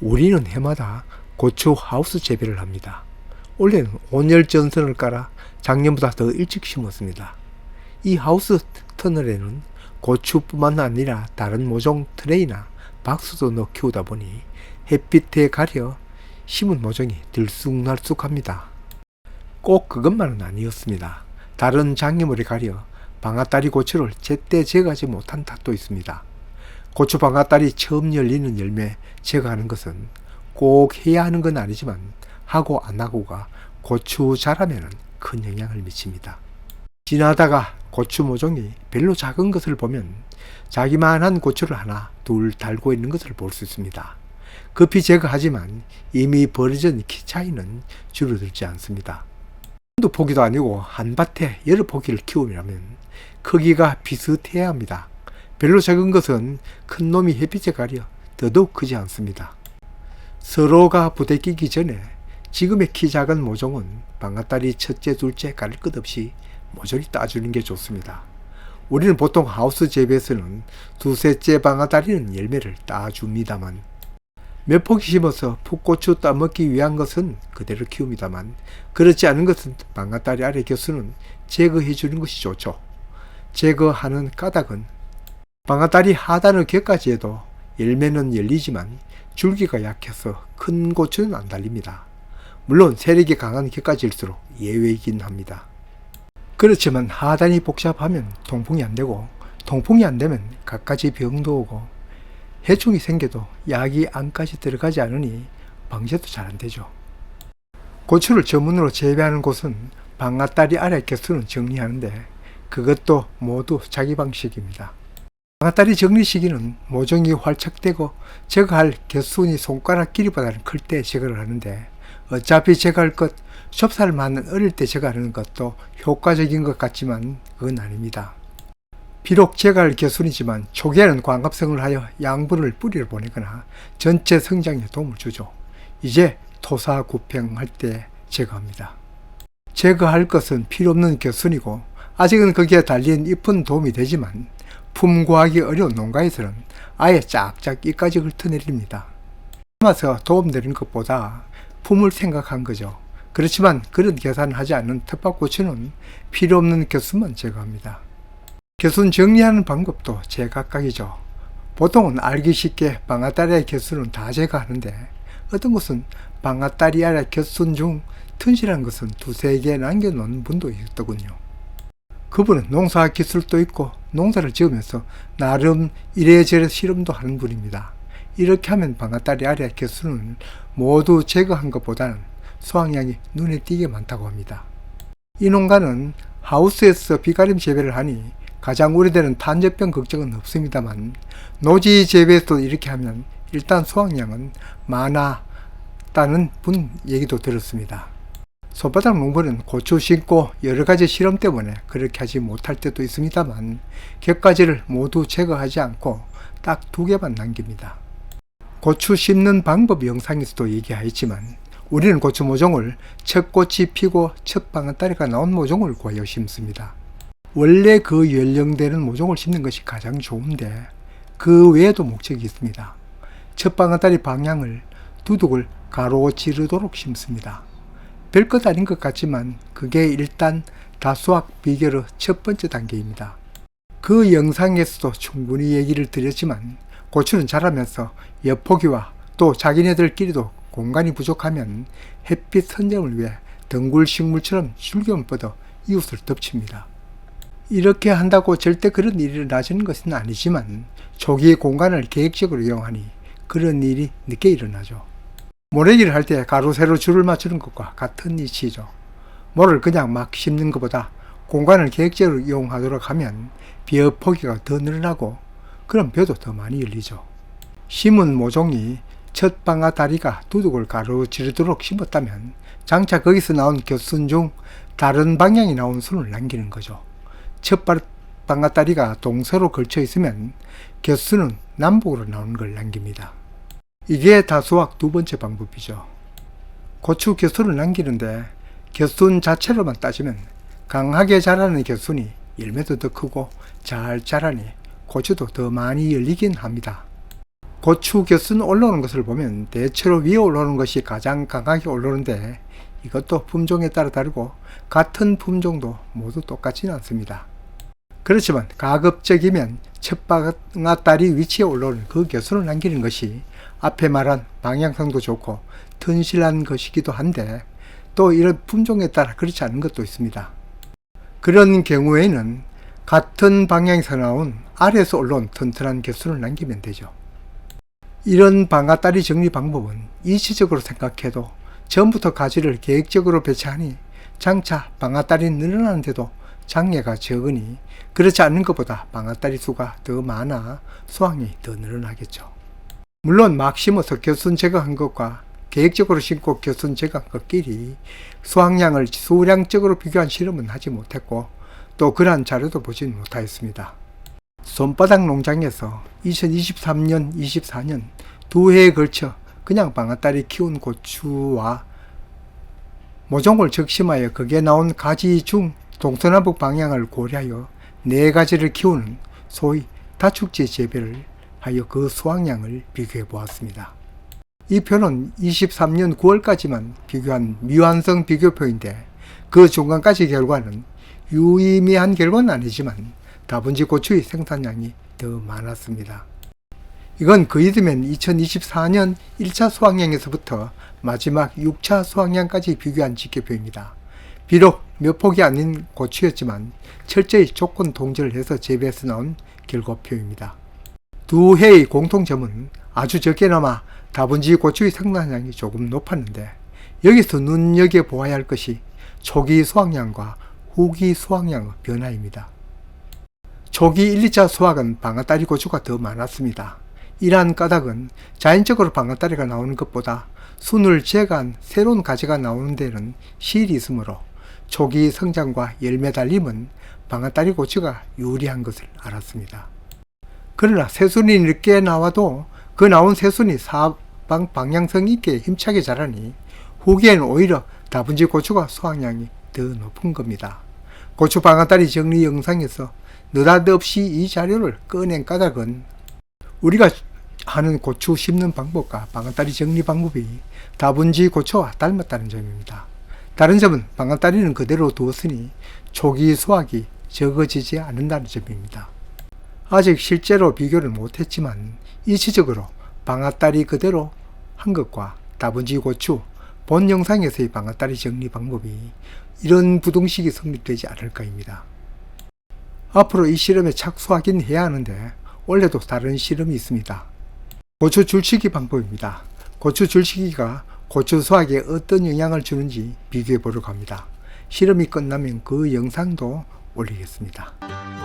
우리는 해마다 고추 하우스 재배를 합니다. 올해는 온열 전선을 깔아 작년보다 더 일찍 심었습니다. 이 하우스 터널에는 고추뿐만 아니라 다른 모종 트레이나 박스도 넣어 키우다 보니 햇빛에 가려 심은 모종이 들쑥날쑥합니다. 꼭 그것만은 아니었습니다. 다른 작물에 가려 방아다리 고추를 제때 제거하지 못한 탓도 있습니다. 고추 방아다리 처음 열리는 열매 제거하는 것은 꼭 해야 하는 건 아니지만 하고 안 하고가 고추 자라면은 큰 영향을 미칩니다. 지나다가 고추 모종이 별로 작은 것을 보면 자기만한 고추를 하나 둘 달고 있는 것을 볼 수 있습니다. 급히 제거하지만 이미 버려진 키 차이는 줄어들지 않습니다. 한두 포기도 아니고 한 밭에 여러 포기를 키우려면 크기가 비슷해야 합니다. 별로 작은 것은 큰 놈이 햇빛에 가려 더더욱 크지 않습니다. 서로가 부대끼기 전에 지금의 키 작은 모종은 방아다리 첫째 둘째 가릴 것 없이 모조리 따주는 게 좋습니다. 우리는 보통 하우스 재배에서는 두셋째 방아다리는 열매를 따줍니다만 몇 포기 심어서 풋고추 따먹기 위한 것은 그대로 키웁니다만 그렇지 않은 것은 방아다리 아래 겨수는 제거해 주는 것이 좋죠. 제거하는 까닭은 방아다리 하단의 곁까지 해도 열매는 열리지만 줄기가 약해서 큰 고추는 안 달립니다. 물론 세력이 강한 곁까지일수록 예외이긴 합니다. 그렇지만 하단이 복잡하면 통풍이 안 되고 통풍이 안 되면 갖가지 병도 오고 해충이 생겨도 약이 안까지 들어가지 않으니 방제도 잘 안 되죠. 고추를 전문으로 재배하는 곳은 방아다리 아래 곁수는 정리하는데 그것도 모두 자기 방식입니다. 방아다리 정리 시기는 모종이 활착되고 제거할 곁순이 손가락 길이보다는 클 때 제거를 하는데 어차피 제거할 것 좁쌀만 어릴 때 제거하는 것도 효과적인 것 같지만 그건 아닙니다. 비록 제거할 곁순이지만 초기에는 광합성을 하여 양분을 뿌리를 보내거나 전체 성장에 도움을 주죠. 이제 토사구팽할 때 제거합니다. 제거할 것은 필요없는 곁순이고 아직은 거기에 달린 잎은 도움이 되지만 품구하기 어려운 농가에서는 아예 쫙쫙 잎까지 훑어내립니다. 참아서 도움되는 것보다 품을 생각한 거죠. 그렇지만 그런 계산을 하지 않는 텃밭고추는 필요없는 곁순만 제거합니다. 곁순 정리하는 방법도 제각각이죠. 보통은 알기 쉽게 방아다리 아래 곁순은 다 제거하는데 어떤 곳은 방아다리 아래 곁순 중 튼실한 것은 두세 개 남겨놓는 분도 있더군요. 그분은 농사 기술도 있고 농사를 지으면서 나름 이래저래 실험도 하는 분입니다. 이렇게 하면 방아다리 아래 곁순을 모두 제거한 것보다는 수확량이 눈에 띄게 많다고 합니다. 이 농가는 하우스에서 비가림 재배를 하니 가장 우려되는 탄저병 걱정은 없습니다만 노지 재배에서도 이렇게 하면 일단 수확량은 많았다는 분 얘기도 들었습니다. 손바닥 농부는 고추 심고 여러가지 실험 때문에 그렇게 하지 못할 때도 있습니다만 곁가지를 모두 제거하지 않고 딱 2개만 남깁니다. 고추 심는 방법 영상에서도 얘기하였지만 우리는 고추 모종을 첫 꽃이 피고 첫 방아다리가 나온 모종을 구하여 심습니다. 원래 그 연령되는 모종을 심는 것이 가장 좋은데 그 외에도 목적이 있습니다. 첫 방아다리 방향을 두둑을 가로지르도록 심습니다. 별것 아닌 것 같지만 그게 일단 다수학 비결의 첫 번째 단계입니다. 그 영상에서도 충분히 얘기를 드렸지만 고추는 자라면서 엿포기와 또 자기네들끼리도 공간이 부족하면 햇빛 선점을 위해 덩굴 식물처럼 줄기만 뻗어 이웃을 덮칩니다. 이렇게 한다고 절대 그런 일이 일어나지는 것은 아니지만 초기의 공간을 계획적으로 이용하니 그런 일이 늦게 일어나죠. 모래기를 할 때 가로 세로 줄을 맞추는 것과 같은 이치죠. 모를 그냥 막 심는 것보다 공간을 계획적으로 이용하도록 하면 벼 포기가 더 늘어나고 그럼 벼도 더 많이 열리죠. 심은 모종이 첫 방아다리가 두둑을 가로지르도록 심었다면 장차 거기서 나온 곁순 중 다른 방향이 나온 순을 남기는 거죠. 첫 방아다리가 동서로 걸쳐 있으면 곁순은 남북으로 나오는 걸 남깁니다. 이게 다수학 2번째 방법이죠. 고추 곁순을 남기는데 곁순 자체로만 따지면 강하게 자라는 곁순이 열매도 더 크고 잘 자라니 고추도 더 많이 열리긴 합니다. 고추 겨순 올라오는 것을 보면 대체로 위에 올라오는 것이 가장 강하게 올라오는데 이것도 품종에 따라 다르고 같은 품종도 모두 똑같지는 않습니다. 그렇지만 가급적이면 첫 방아다리 위치에 올라오는 그 겨순을 남기는 것이 앞에 말한 방향성도 좋고 튼실한 것이기도 한데 또 이런 품종에 따라 그렇지 않은 것도 있습니다. 그런 경우에는 같은 방향에서 나온 아래에서 올라온 튼튼한 겨순을 남기면 되죠. 이런 방아다리 정리 방법은 이치적으로 생각해도 처음부터 가지를 계획적으로 배치하니 장차 방아다리 늘어나는데도 장애가 적으니 그렇지 않는 것보다 방아다리 수가 더 많아 수확이 더 늘어나겠죠. 물론 막 심어서 겨순 제거한 것과 계획적으로 심고 겨순 제거한 것끼리 수확량을 수량적으로 비교한 실험은 하지 못했고 또 그러한 자료도 보지 못하였습니다. 손바닥 농장에서 2023년, 24년 두 해에 걸쳐 그냥 방아다리 키운 고추와 모종을 적심하여 거기에 나온 가지 중 동서남북 방향을 고려하여 4가지를 키우는 소위 다축지 재배를 하여 그 수확량을 비교해 보았습니다. 이 표는 23년 9월까지만 비교한 미완성 비교표인데 그 중간까지 결과는 유의미한 결과는 아니지만 다분지 고추의 생산량이 더 많았습니다. 이건 거의 되면 2024년 1차 수확량에서부터 마지막 6차 수확량까지 비교한 지표표입니다. 비록 몇 폭이 아닌 고추였지만 철저히 조건 통제를 해서 재배해서 나온 결과표입니다. 두 해의 공통점은 아주 적게나마 다분지 고추의 생산량이 조금 높았는데 여기서 눈여겨보아야 할 것이 초기 수확량과 후기 수확량의 변화입니다. 초기 1, 2차 수확은 방아다리 고추가 더 많았습니다. 이러한 까닭은 자연적으로 방아다리가 나오는 것보다 순을 제거한 새로운 가지가 나오는 데는 실이 있으므로 초기 성장과 열매 달림은 방아다리 고추가 유리한 것을 알았습니다. 그러나 새순이 늦게 나와도 그 나온 새순이 사방 방향성 있게 힘차게 자라니 후기에는 오히려 다분지 고추가 수확량이 더 높은 겁니다. 고추 방아다리 정리 영상에서 느닷없이 이 자료를 꺼낸 까닭은 우리가 하는 고추 심는 방법과 방아다리 정리 방법이 다분지 고추와 닮았다는 점입니다. 다른 점은 방아다리는 그대로 두었으니 초기 수확이 적어지지 않는다는 점입니다. 아직 실제로 비교를 못했지만 이치적으로 방아다리 그대로 한 것과 다분지 고추 본 영상에서의 방아다리 정리 방법이 이런 부동식이 성립되지 않을까입니다. 앞으로 이 실험에 착수하긴 해야 하는데 원래도 다른 실험이 있습니다. 고추 줄치기 방법입니다. 고추 줄치기가 고추 수확에 어떤 영향을 주는지 비교해 보려고 합니다. 실험이 끝나면 그 영상도 올리겠습니다.